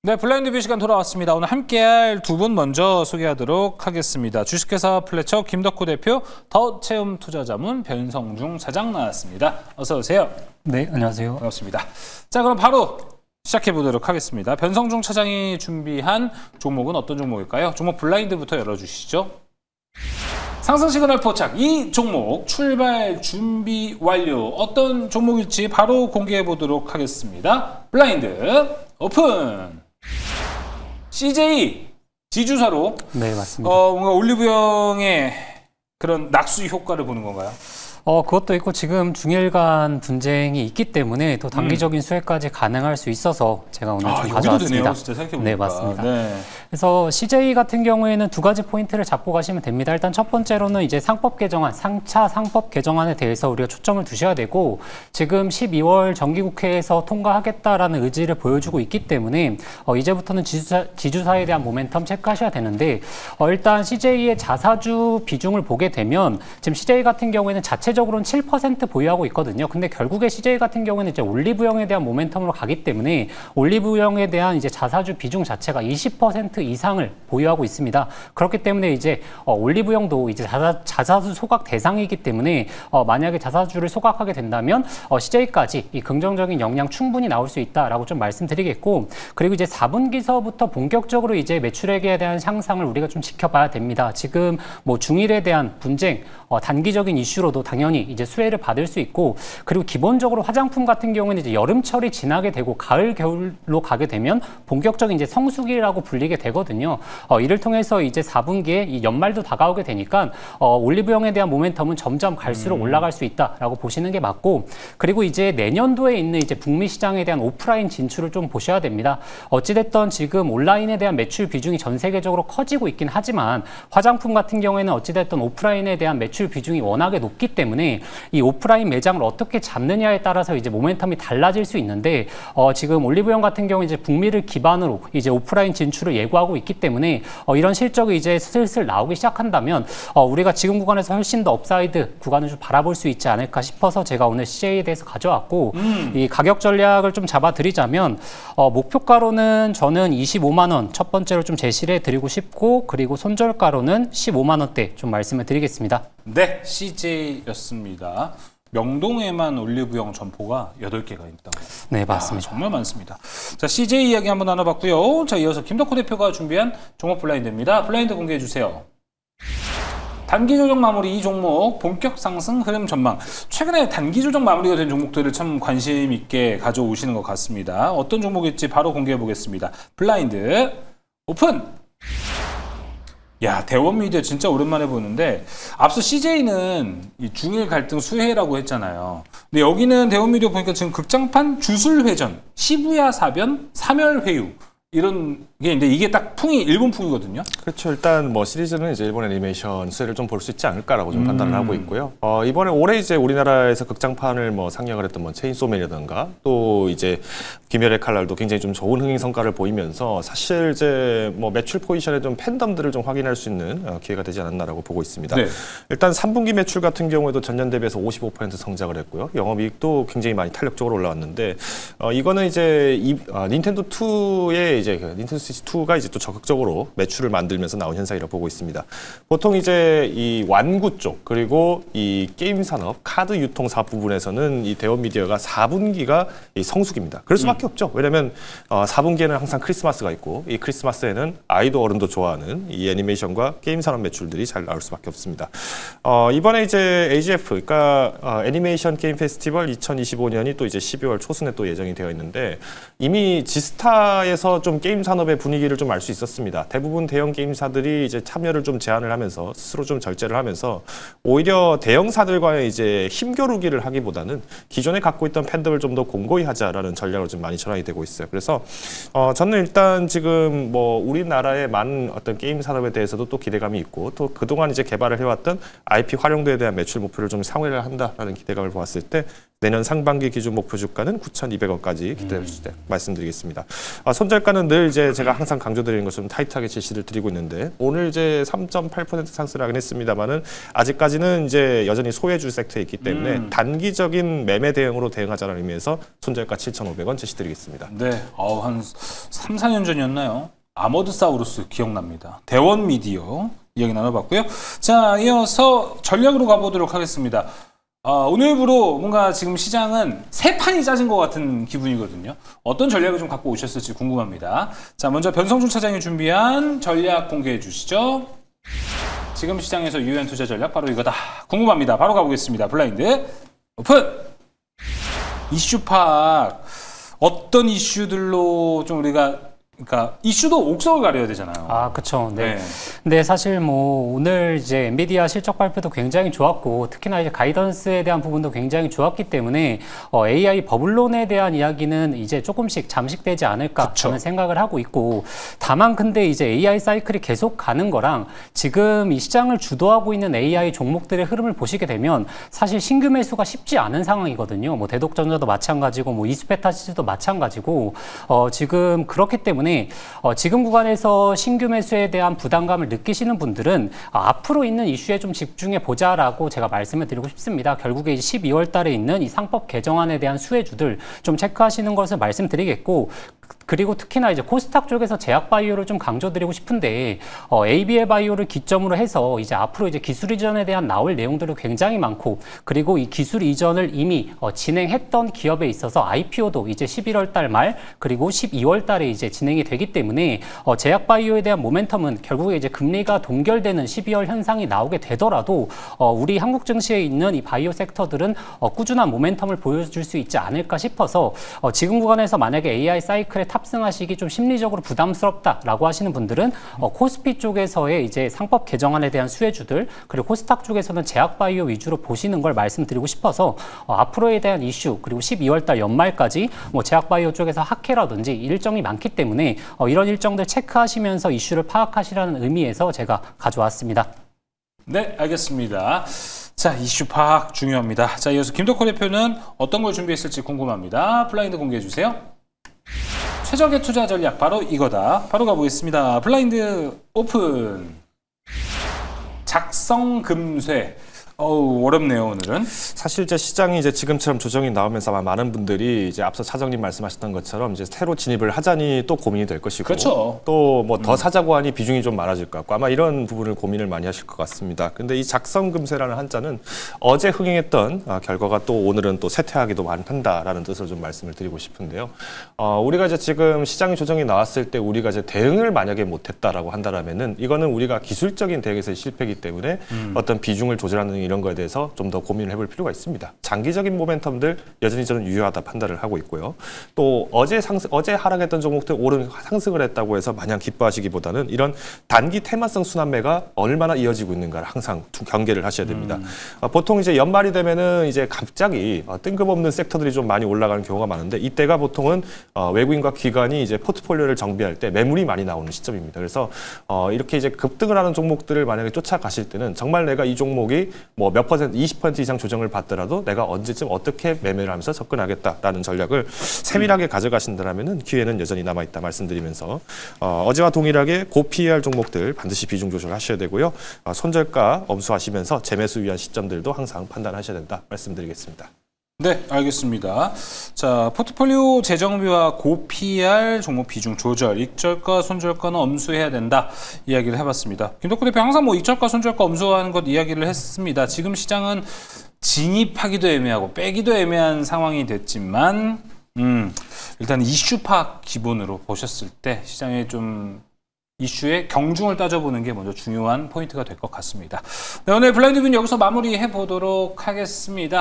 네, 블라인드 뷰 시간 돌아왔습니다. 오늘 함께할 두 분 먼저 소개하도록 하겠습니다. 주식회사 플래처 김덕호 대표, 더체험투자자문 변성중 차장 나왔습니다. 어서 오세요. 네, 안녕하세요. 반갑습니다. 자, 그럼 바로 시작해 보도록 하겠습니다. 변성중 차장이 준비한 종목은 어떤 종목일까요? 종목 블라인드부터 열어주시죠. 상승 시그널 포착, 이 종목 출발 준비 완료. 어떤 종목일지 바로 공개해 보도록 하겠습니다. 블라인드 오픈. CJ 지주사로. 네, 맞습니다. 뭔가 올리브영의 그런 낙수 효과를 보는 건가요? 그것도 있고 지금 중일간 분쟁이 있기 때문에 또 단기적인 수혜까지 가능할 수 있어서 제가 오늘 좀 가져왔습니다. 되네요, 진짜 생각해보니까. 네, 맞습니다. 네. 그래서 CJ 같은 경우에는 두 가지 포인트를 잡고 가시면 됩니다. 일단 첫 번째로는 이제 상법 개정안, 상차 상법 개정안에 대해서 우리가 초점을 두셔야 되고, 지금 12월 정기국회에서 통과하겠다라는 의지를 보여주고 있기 때문에 이제부터는 지주사에 대한 모멘텀 체크하셔야 되는데, 일단 CJ의 자사주 비중을 보게 되면 지금 CJ 같은 경우에는 자체적으로는 7% 보유하고 있거든요. 근데 결국에 CJ 같은 경우에는 이제 올리브영에 대한 모멘텀으로 가기 때문에 올리브영에 대한 이제 자사주 비중 자체가 20% 이상을 보유하고 있습니다. 그렇기 때문에 이제 올리브영도 이제 자사주 소각 대상이기 때문에 만약에 자사주를 소각하게 된다면 CJ까지 이 긍정적인 영향 충분히 나올 수 있다라고 좀 말씀드리겠고, 그리고 이제 4분기서부터 본격적으로 이제 매출액에 대한 향상을 우리가 좀 지켜봐야 됩니다. 지금 뭐 중일에 대한 분쟁, 단기적인 이슈로도 당연히 이제 수혜를 받을 수 있고, 그리고 기본적으로 화장품 같은 경우는 이제 여름철이 지나게 되고 가을 겨울로 가게 되면 본격적인 이제 성수기라고 불리게 되거든요. 이를 통해서 이제 4분기에 이 연말도 다가오게 되니까 올리브영에 대한 모멘텀은 점점 갈수록 올라갈 수 있다라고 보시는 게 맞고, 그리고 이제 내년도에 있는 이제 북미 시장에 대한 오프라인 진출을 좀 보셔야 됩니다. 어찌됐든 지금 온라인에 대한 매출 비중이 전 세계적으로 커지고 있긴 하지만 화장품 같은 경우에는 어찌됐든 오프라인에 대한 매출 비중이 워낙에 높기 때문에 이 오프라인 매장을 어떻게 잡느냐에 따라서 이제 모멘텀이 달라질 수 있는데, 지금 올리브영 같은 경우 이제 북미를 기반으로 이제 오프라인 진출을 예고하고 있기 때문에 이런 실적이 이제 슬슬 나오기 시작한다면 우리가 지금 구간에서 훨씬 더 업사이드 구간을 좀 바라볼 수 있지 않을까 싶어서 제가 오늘 CJ에 대해서 가져왔고, 이 가격 전략을 좀 잡아드리자면 목표가로는 저는 25만 원 첫 번째로 좀 제시를 해드리고 싶고, 그리고 손절가로는 15만 원대 좀 말씀을 드리겠습니다. 네, CJ였습니다. 명동에만 올리브영 점포가 8개가 있다고. 네, 맞습니다. 정말 많습니다. 자, CJ 이야기 한번 나눠봤고요. 자, 이어서 김덕호 대표가 준비한 종목 블라인드입니다. 블라인드 공개해 주세요. 단기 조정 마무리 이 종목 본격 상승 흐름 전망. 최근에 단기 조정 마무리가 된 종목들을 참 관심 있게 가져오시는 것 같습니다. 어떤 종목일지 바로 공개해 보겠습니다. 블라인드 오픈. 야, 대원미디어 진짜 오랜만에 보는데, 앞서 CJ는 이 중일 갈등 수혜라고 했잖아요. 근데 여기는 대원미디어 보니까 지금 극장판 주술회전, 시부야 사변, 사멸회유 이런 게 있는데, 이게 딱 풍이 일본 풍이거든요. 그렇죠. 일단 뭐 시리즈는 이제 일본 애니메이션 수혜를 좀 볼 수 있지 않을까라고 좀 판단을 하고 있고요. 이번에 올해 이제 우리나라에서 극장판을 뭐 상영을 했던 뭐 체인소맨이라든가 또 이제 귀멸의 칼날도 굉장히 좀 좋은 흥행 성과를 보이면서 사실 이제 뭐 매출 포지션에 좀 팬덤들을 좀 확인할 수 있는 기회가 되지 않았나라고 보고 있습니다. 네. 일단 3분기 매출 같은 경우에도 전년 대비해서 55% 성장을 했고요. 영업이익도 굉장히 많이 탄력적으로 올라왔는데, 이거는 이제 닌텐도 2의 이제 닌텐도 스위치 2가 이제 또 적극적으로 매출을 만들면서 나온 현상이라고 보고 있습니다. 보통 이제 이 완구 쪽 그리고 이 게임 산업, 카드 유통사 부분에서는 이 대원미디어가 4분기가 이 성수기입니다. 그럴 수밖에 없죠. 왜냐하면 4분기에는 항상 크리스마스가 있고, 이 크리스마스에는 아이도 어른도 좋아하는 이 애니메이션과 게임 산업 매출들이 잘 나올 수밖에 없습니다. 이번에 이제 AGF, 그러니까 애니메이션 게임 페스티벌 2025년이 또 이제 12월 초순에 또 예정이 되어 있는데, 이미 지스타에서 좀 게임 산업의 분위기를 좀 알 수 있었습니다. 대부분 대형 게임사들이 이제 참여를 좀 제한을 하면서 스스로 좀 절제를 하면서 오히려 대형사들과의 이제 힘겨루기를 하기보다는 기존에 갖고 있던 팬덤을 좀 더 공고히 하자라는 전략을 좀 많이 전환이 되고 있어요. 그래서 저는 일단 지금 뭐 우리나라의 많은 어떤 게임 산업에 대해서도 또 기대감이 있고, 또 그동안 이제 개발을 해왔던 IP 활용도에 대한 매출 목표를 좀 상회를 한다라는 기대감을 보았을 때 내년 상반기 기준 목표 주가는 9,200원까지 기대해 주실 때 말씀드리겠습니다. 손절가는 시가는 늘 이제 제가 항상 강조드리는 것처럼 타이트하게 제시를 드리고 있는데 오늘 이제 3.8% 상승하긴 했습니다만은 아직까지는 이제 여전히 소외주 섹터에 있기 때문에 단기적인 매매 대응으로 대응하자는 의미에서 손절가 7,500원 제시드리겠습니다. 네, 한 3, 4년 전이었나요? 아머드사우루스 기억납니다. 대원 미디어 이야기 나눠봤고요. 자, 이어서 전략으로 가보도록 하겠습니다. 오늘부로 뭔가 지금 시장은 세 판이 짜진 것 같은 기분이거든요. 어떤 전략을 좀 갖고 오셨을지 궁금합니다. 자, 먼저 변성준 차장이 준비한 전략 공개해 주시죠. 지금 시장에서 유효한 투자 전략 바로 이거다. 궁금합니다. 바로 가보겠습니다. 블라인드 오픈! 이슈 파악. 어떤 이슈들로 좀 우리가 그러니까 이슈도 옥석을 가려야 되잖아요. 그렇죠. 네. 근데 사실 뭐 오늘 이제 엔비디아 실적 발표도 굉장히 좋았고 특히나 이제 가이던스에 대한 부분도 굉장히 좋았기 때문에 AI 버블론에 대한 이야기는 이제 조금씩 잠식되지 않을까 하는 생각을 하고 있고 다만 근데 이제 AI 사이클이 계속 가는 거랑 지금 이 시장을 주도하고 있는 AI 종목들의 흐름을 보시게 되면 사실 신규 매수가 쉽지 않은 상황이거든요. 뭐 대독전자도 마찬가지고 뭐 이스페타시스도 마찬가지고 지금 그렇기 때문에 지금 구간에서 신규 매수에 대한 부담감을 느끼시는 분들은 앞으로 있는 이슈에 좀 집중해 보자라고 제가 말씀을 드리고 싶습니다. 결국에 12월 달에 있는 이 상법 개정안에 대한 수혜주들 좀 체크하시는 것을 말씀드리겠고 그리고 특히나 이제 코스닥 쪽에서 제약 바이오를 좀 강조드리고 싶은데 ABL 바이오를 기점으로 해서 이제 앞으로 이제 기술 이전에 대한 나올 내용들이 굉장히 많고 그리고 이 기술 이전을 이미 진행했던 기업에 있어서 IPO도 이제 11월 달 말 그리고 12월 달에 이제 진행이 되기 때문에 제약 바이오에 대한 모멘텀은 결국에 이제 금리가 동결되는 12월 현상이 나오게 되더라도 우리 한국 증시에 있는 이 바이오 섹터들은 꾸준한 모멘텀을 보여줄 수 있지 않을까 싶어서 지금 구간에서 만약에 AI 사이클에 탑승하시기 좀 심리적으로 부담스럽다라고 하시는 분들은 코스피 쪽에서의 이제 상법 개정안에 대한 수혜주들 그리고 코스닥 쪽에서는 제약 바이오 위주로 보시는 걸 말씀드리고 싶어서 앞으로에 대한 이슈 그리고 12월 달 연말까지 뭐 제약 바이오 쪽에서 학회라든지 일정이 많기 때문에 이런 일정들 체크하시면서 이슈를 파악하시라는 의미에서 제가 가져왔습니다. 네, 알겠습니다. 자, 이슈 파악 중요합니다. 자, 이어서 김덕호 대표는 어떤 걸 준비했을지 궁금합니다. 블라인드 공개해 주세요. 최적의 투자 전략 바로 이거다. 바로 가보겠습니다. 블라인드 오픈. 작성금쇠. 어렵네요, 오늘은. 사실 이제 시장이 이제 지금처럼 조정이 나오면서 아마 많은 분들이 이제 앞서 차장님 말씀하셨던 것처럼 이제 새로 진입을 하자니 또 고민이 될 것이고. 그렇죠. 또 뭐 더 사자고 하니 비중이 좀 많아질 것 같고 아마 이런 부분을 고민을 많이 하실 것 같습니다. 근데 이 작성금쇠라는 한자는 어제 흥행했던 결과가 또 오늘은 또 쇠퇴하기도 한다라는 뜻으로 좀 말씀을 드리고 싶은데요. 우리가 이제 지금 시장이 조정이 나왔을 때 우리가 이제 대응을 만약에 못했다라고 한다라면은 이거는 우리가 기술적인 대응에서의 실패이기 때문에 어떤 비중을 조절하는 이런 거에 대해서 좀 더 고민을 해볼 필요가 있습니다. 장기적인 모멘텀들 여전히 저는 유효하다 판단을 하고 있고요. 또 어제 하락했던 종목들 오른 상승을 했다고 해서 마냥 기뻐하시기보다는 이런 단기 테마성 순환매가 얼마나 이어지고 있는가를 항상 경계를 하셔야 됩니다. 보통 이제 연말이 되면은 이제 갑자기 뜬금없는 섹터들이 좀 많이 올라가는 경우가 많은데 이때가 보통은 외국인과 기관이 이제 포트폴리오를 정비할 때 매물이 많이 나오는 시점입니다. 그래서 이렇게 이제 급등을 하는 종목들을 만약에 쫓아가실 때는 정말 내가 이 종목이 뭐 몇 퍼센트, 20% 이상 조정을 받더라도 내가 언제쯤 어떻게 매매를 하면서 접근하겠다라는 전략을 세밀하게 가져가신다면은 기회는 여전히 남아있다 말씀드리면서 어제와 동일하게 고PER 종목들 반드시 비중 조절하셔야 되고요. 손절가 엄수하시면서 재매수 위한 시점들도 항상 판단하셔야 된다 말씀드리겠습니다. 네, 알겠습니다. 자, 포트폴리오 재정비와 고PER 종목 비중 조절, 익절가, 손절가는 엄수해야 된다 이야기를 해봤습니다. 김덕호 대표 항상 뭐 익절가, 손절가 엄수하는 것 이야기를 했습니다. 지금 시장은 진입하기도 애매하고 빼기도 애매한 상황이 됐지만 일단 이슈 파악 기본으로 보셨을 때 시장에 좀 이슈의 경중을 따져보는 게 먼저 중요한 포인트가 될 것 같습니다. 네, 오늘 블라인드 뷰는 여기서 마무리해 보도록 하겠습니다.